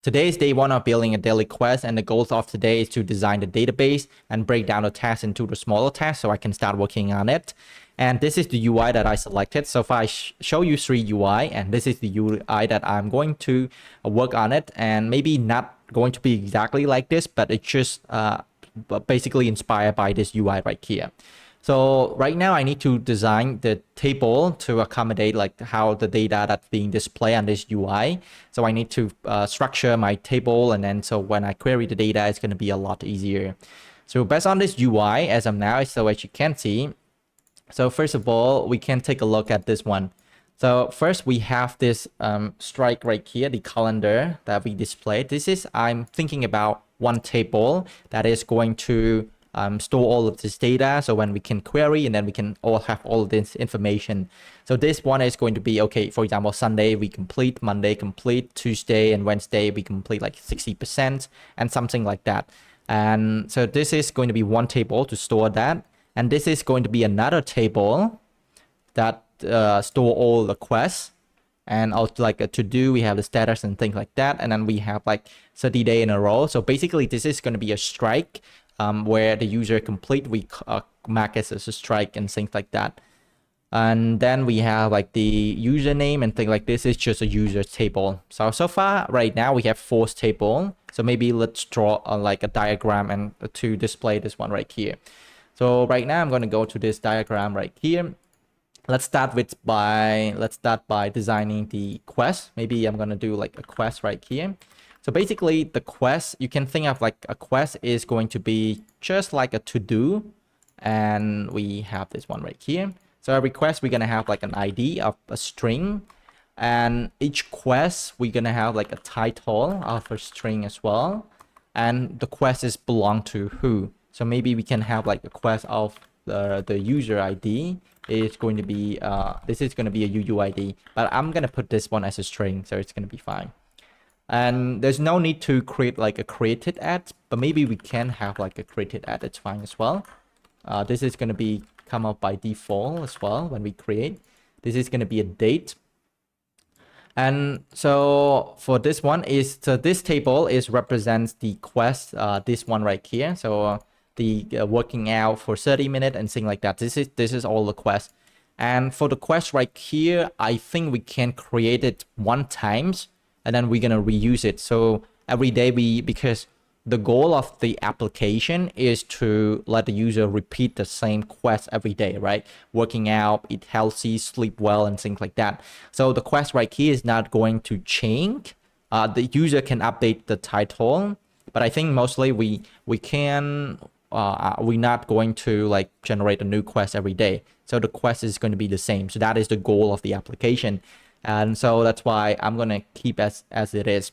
Today is day one of building a daily quest, and the goals of today is to design the database and break down the task into the smaller tasks so I can start working on it. And this is the UI that I selected. So if I show you 3 UI, and this is the UI that I'm going to work on it, and maybe not going to be exactly like this, but it's just basically inspired by this UI right here. So right now I need to design the table to accommodate like how the data that's being displayed on this UI. So I need to structure my table, and then so when I query the data, it's going to be a lot easier. So based on this UI as of now, so as you can see, so first of all, we can take a look at this one. So first we have this strike right here, the calendar that we display. This is, I'm thinking about one table that is going to store all of this data, so when we can query, and then we can all have all of this information. So this one is going to be, okay, for example, Sunday we complete, Monday complete, Tuesday and Wednesday we complete like 60% and something like that. And so this is going to be one table to store that, and this is going to be another table that store all the quests, and also like a to-do, we have the status and things like that, and then we have like 30 days in a row. So basically this is going to be a strike where the user complete, we mark it as a strike and things like that. And then we have like the username and things like this is just a user table. So far right now we have force table. So maybe let's draw like a diagram and to display this one right here. So right now I'm going to go to this diagram right here. Let's start by designing the quest. Maybe I'm going to do like a quest right here. So basically the quest, you can think of like a quest is going to be just like a to-do, and we have this one right here. So every quest, we're going to have like an ID of a string, and each quest, we're going to have like a title of a string as well. And the quest is belong to who. So maybe we can have like a quest of the user ID is going to be, this is going to be a UUID, but I'm going to put this one as a string, so it's going to be fine. And there's no need to create like a created ad, but maybe we can have like a created ad, it's fine as well. This is going to be come up by default as well when we create. This is going to be a date. And so for this one is, so this table is represents the quest, this one right here. So the working out for 30 minutes and things like that. This is all the quest. And for the quest right here, I think we can create it one times, and then we're gonna reuse it. So every day because the goal of the application is to let the user repeat the same quest every day, right? Working out, eat healthy, sleep well, and things like that. So the quest right here is not going to change. The user can update the title, but I think mostly we're not going to like generate a new quest every day. So the quest is going to be the same. So that is the goal of the application. And so that's why I'm going to keep as it is,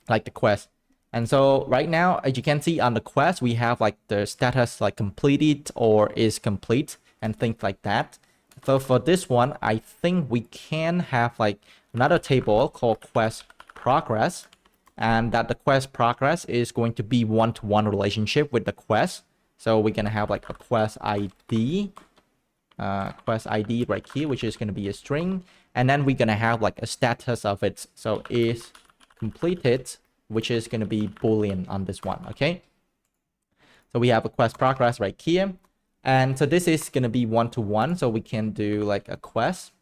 like the quest. And so right now, as you can see on the quest, we have like the status like completed or is complete and things like that. So for this one, I think we can have like another table called quest progress, and that the quest progress is going to be one-to-one relationship with the quest. So we're going to have like a quest ID right here, which is going to be a string. And then we're going to have like a status of it. So is completed, which is going to be Boolean on this one. Okay. So we have a quest progress right here. And so this is going to be one-to-one. So we can do like a quest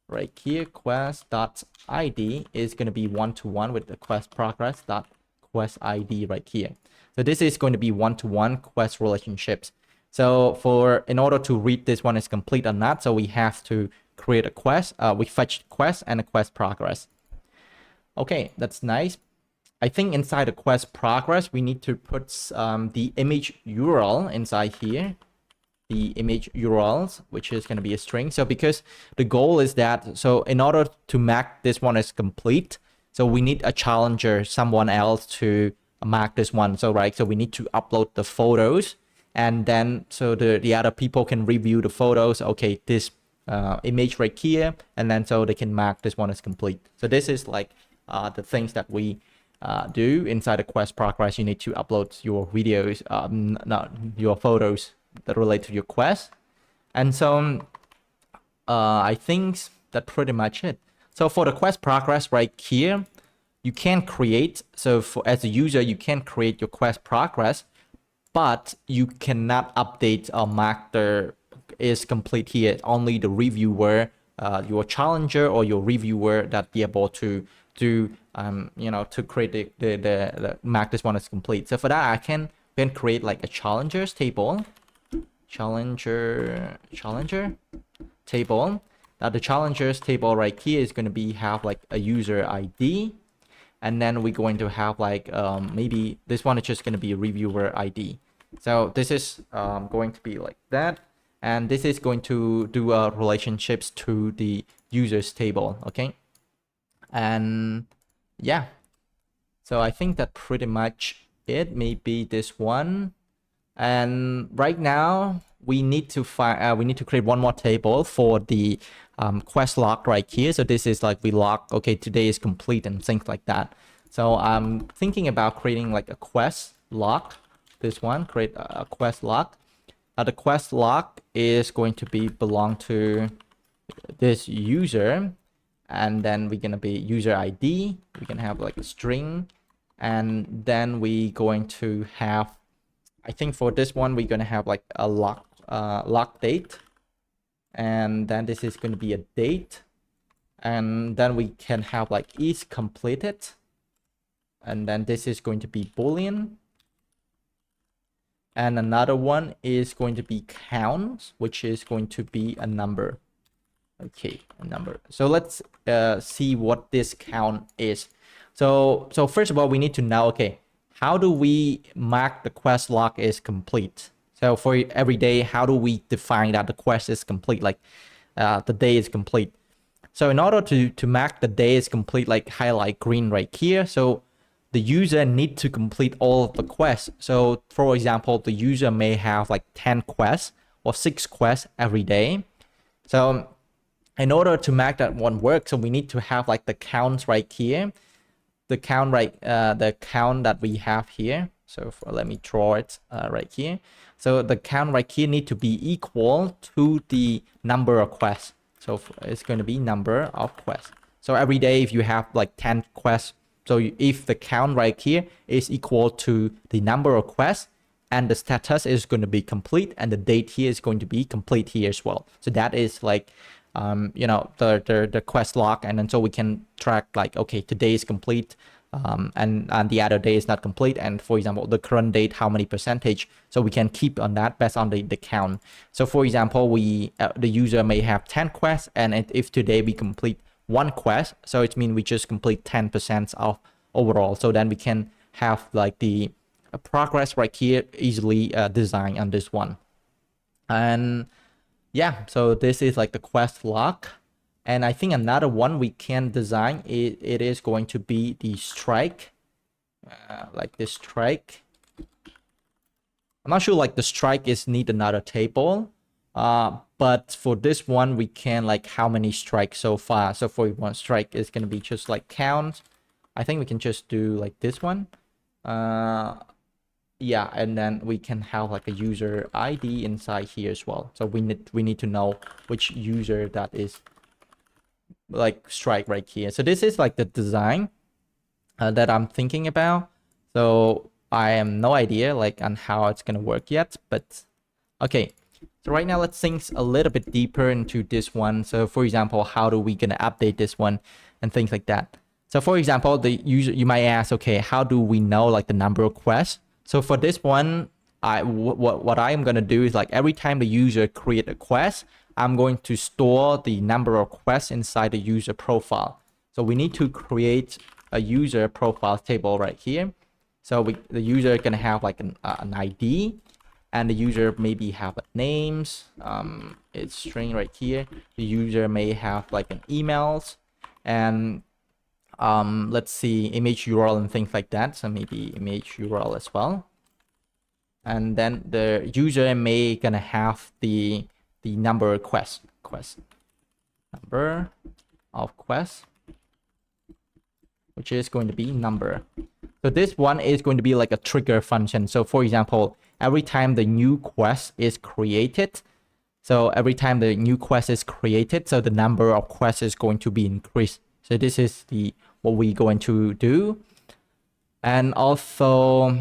right here. Quest.id is going to be one-to-one with the quest progress.quest ID right here. So this is going to be one-to-one quest relationships. So in order to read this one is complete or not, so we have to create a quest. We fetch quest and a quest progress. Okay, that's nice. I think inside the quest progress, we need to put the image URL inside here. The image URLs, which is going to be a string. So because the goal is that, so in order to mark this one as complete, so we need a challenger, someone else to mark this one. So right, so we need to upload the photos, and then so the other people can review the photos. Okay, this image right here, and then so they can mark this one as complete. So this is like the things that we do inside the quest progress. You need to upload your videos, not your photos that relate to your quest. And so I think that's pretty much it. So for the quest progress right here, you can create, so for as a user, you can create your quest progress, but you cannot update or mark the is complete here. Only the reviewer, your challenger or your reviewer that be able to do, to create the mark this one as complete. So for that, I can then create like a challengers table, challenger table. Now the challengers table right here is going to be have like a user ID, and then we're going to have like maybe this one is just going to be a reviewer ID. So this is going to be like that, and this is going to do relationships to the users table. Okay, and yeah, so I think that pretty much it. Maybe this one, and right now we need to find we need to create one more table for the quest log right here. So this is like we log, okay, today is complete and things like that. So I'm thinking about creating like a quest log. This one, create a quest log. The quest log is going to be belong to this user, and then we're gonna be user ID. We can have like a string, and then we going to have, I think for this one we're gonna have like a log date, and then this is going to be a date, and then we can have like is completed, and then this is going to be boolean, and another one is going to be count, which is going to be a number. Okay, a number. So let's see what this count is. So first of all, we need to know, okay, how do we mark the quest log is complete? So for every day, how do we define that the quest is complete, like the day is complete? So in order to mark the day is complete, like highlight green right here, so the user need to complete all of the quests. So for example, the user may have like 10 quests or 6 quests every day. So in order to make that one work, so we need to have like the counts right here, the count the count that we have here. So let me draw it right here. So the count right here need to be equal to the number of quests. So it's going to be number of quests. So every day, if you have like 10 quests, so if the count right here is equal to the number of quests, and the status is going to be complete, and the date here is going to be complete here as well. So that is like, the quest log, and then so we can track like, okay, today is complete, and the other day is not complete, and for example, the current date, how many percentage, so we can keep on that based on the count. So for example, we the user may have 10 quests, and if today we complete 1 quest, so it means we just complete 10% of overall. So then we can have like the progress right here easily designed on this one. And yeah, so this is like the quest log. And I think another one we can design, it is going to be the strike, like this strike. I'm not sure like the strike is need another table, but for this one we can like how many strikes so far. So for one strike is going to be just like count. I think we can just do like this one. Yeah, and then we can have like a user ID inside here as well. So we need to know which user that is like strike right here. So this is like the design that I'm thinking about. So I have no idea like on how it's gonna work yet, but okay. So right now let's think a little bit deeper into this one. So for example, how do we gonna update this one and things like that. So for example, the user, you might ask, okay, how do we know like the number of quests? So for this one, what I am gonna do is like every time the user create a quest, I'm going to store the number of quests inside the user profile. So we need to create a user profile table right here. So the user is gonna have like an ID, and the user maybe have names. It's string right here. The user may have like an emails, and let's see, image URL and things like that. So maybe image URL as well. And then the user may gonna have the number of quest number of quests, which is going to be number. So this one is going to be like a trigger function. So for example, every time the new quest is created, so every time the new quest is created, so the number of quests is going to be increased. So this is the what we're going to do. And also,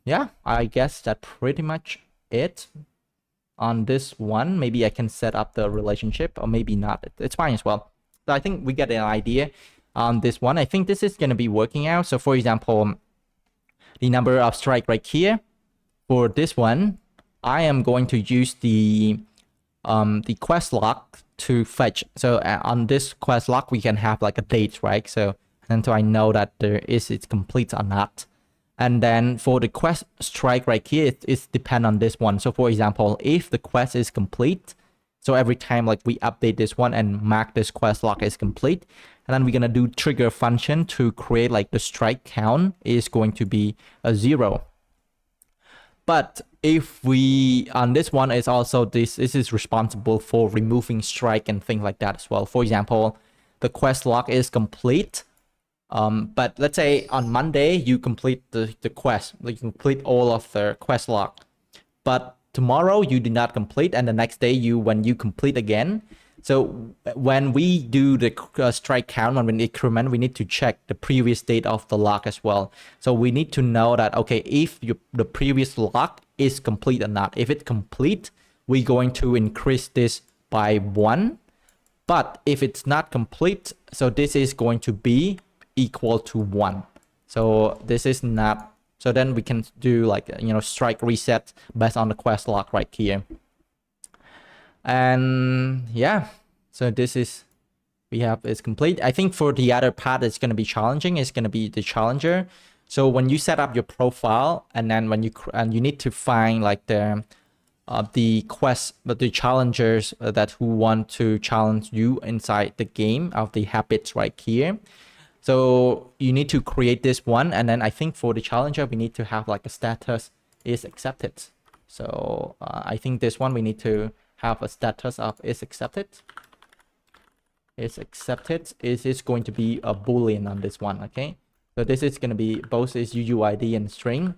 yeah, I guess that's pretty much it on this one. Maybe I can set up the relationship, or maybe not. It's fine as well. So I think we get an idea on this one. I think this is going to be working out. So for example, the number of strike right here, for this one, I am going to use the quest log to fetch. So on this quest log, we can have like a date, right? So I know that it's complete or not. And then for the quest strike right here, it's depend on this one. So for example, if the quest is complete, so every time like we update this one and mark this quest log is complete, and then we're gonna do trigger function to create like the strike count is going to be a 0. But if we on this one is also this is responsible for removing strike and things like that as well. For example, the quest log is complete. But let's say on Monday you complete the quest, like you complete all of the quest log, but tomorrow you did not complete, and the next day when you complete again. So when we do the strike count, when we increment, we need to check the previous date of the log as well. So we need to know that, okay, if the previous log is complete or not. If it's complete, we're going to increase this by 1. But if it's not complete, so this is going to be equal to 1. So this is not, so then we can do like, strike reset based on the quest log right here. And yeah, so this is, we have is complete. I think for the other part, it's going to be challenging. It's going to be the challenger. So when you set up your profile, and then when you need to find like the quest, but the challengers that who want to challenge you inside the game of the habits right here. So you need to create this one, and then I think for the challenger we need to have like a status is accepted. So I think this one we need to have a status of is accepted. Is accepted is going to be a boolean on this one. Okay, so this is going to be both is UUID and string.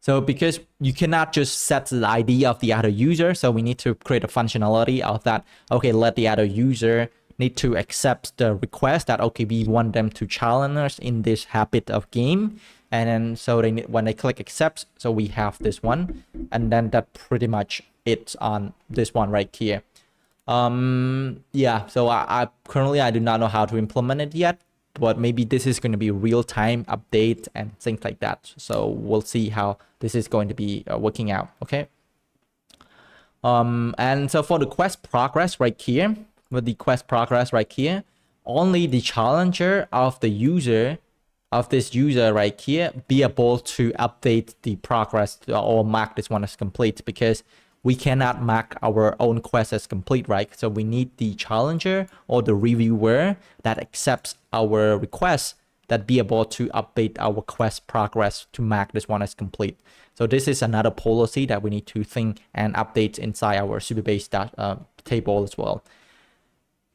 So because you cannot just set the ID of the other user, so we need to create a functionality of that. Okay, let the other user need to accept the request that, okay, we want them to challenge us in this habit of game. And then so they when they click accept, so we have this one, and then that pretty much it's on this one right here. Yeah, so I currently I do not know how to implement it yet, but maybe this is going to be real-time update and things like that. So we'll see how this is going to be working out. Okay. And so for the quest progress right here, with the quest progress right here, only the challenger of the user of this user right here be able to update the progress or mark this one as complete, because we cannot mark our own quest as complete, right? So we need the challenger or the reviewer that accepts our request that be able to update our quest progress to mark this one as complete. So this is another policy that we need to think and update inside our Supabase table as well.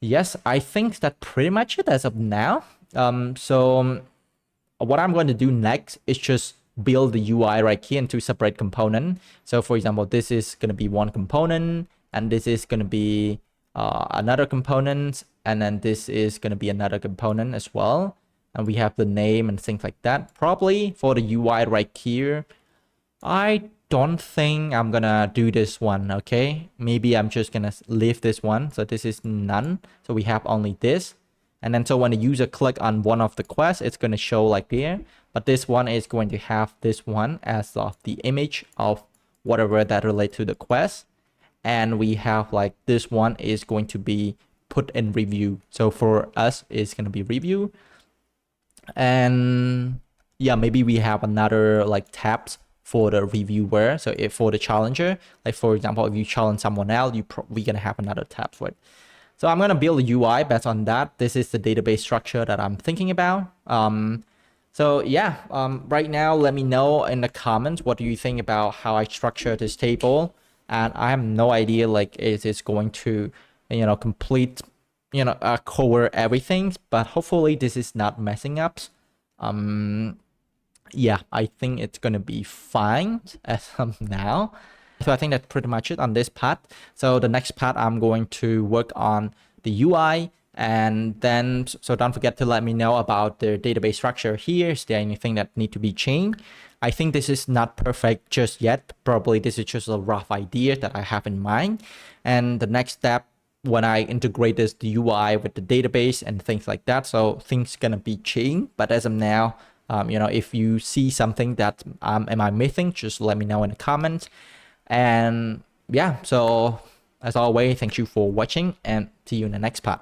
Yes, I think that's pretty much it as of now. So what I'm going to do next is just build the UI right here into separate component. So for example, this is going to be one component, and this is going to be another component, and then this is going to be another component as well. And we have the name and things like that. Probably for the UI right here, I don't think I'm gonna do this one. Okay, maybe I'm just gonna leave this one. So this is none, so we have only this. And then so when the user click on one of the quests, it's going to show like here, but this one is going to have this one as of the image of whatever that relate to the quest. And we have like this one is going to be put in review. So for us, it's going to be review. And yeah, maybe we have another like tabs for the reviewer. So if for the challenger, like for example, if you challenge someone else, we're going to have another tab for it. So I'm going to build a UI based on that. This is the database structure that I'm thinking about. So yeah, right now, let me know in the comments, what do you think about how I structure this table? And I have no idea, like, is it going to, complete, cover everything, but hopefully this is not messing up. Yeah, I think it's going to be fine as of now. So I think that's pretty much it on this part. So the next part, I'm going to work on the UI And then, so don't forget to let me know about the database structure here. Is there anything that need to be changed? I think this is not perfect just yet. Probably this is just a rough idea that I have in mind. And the next step, when I integrate this the UI with the database and things like that, so things gonna be changed. But as of now, if you see something that am I missing, just let me know in the comments. And yeah, so as always, thank you for watching and see you in the next part.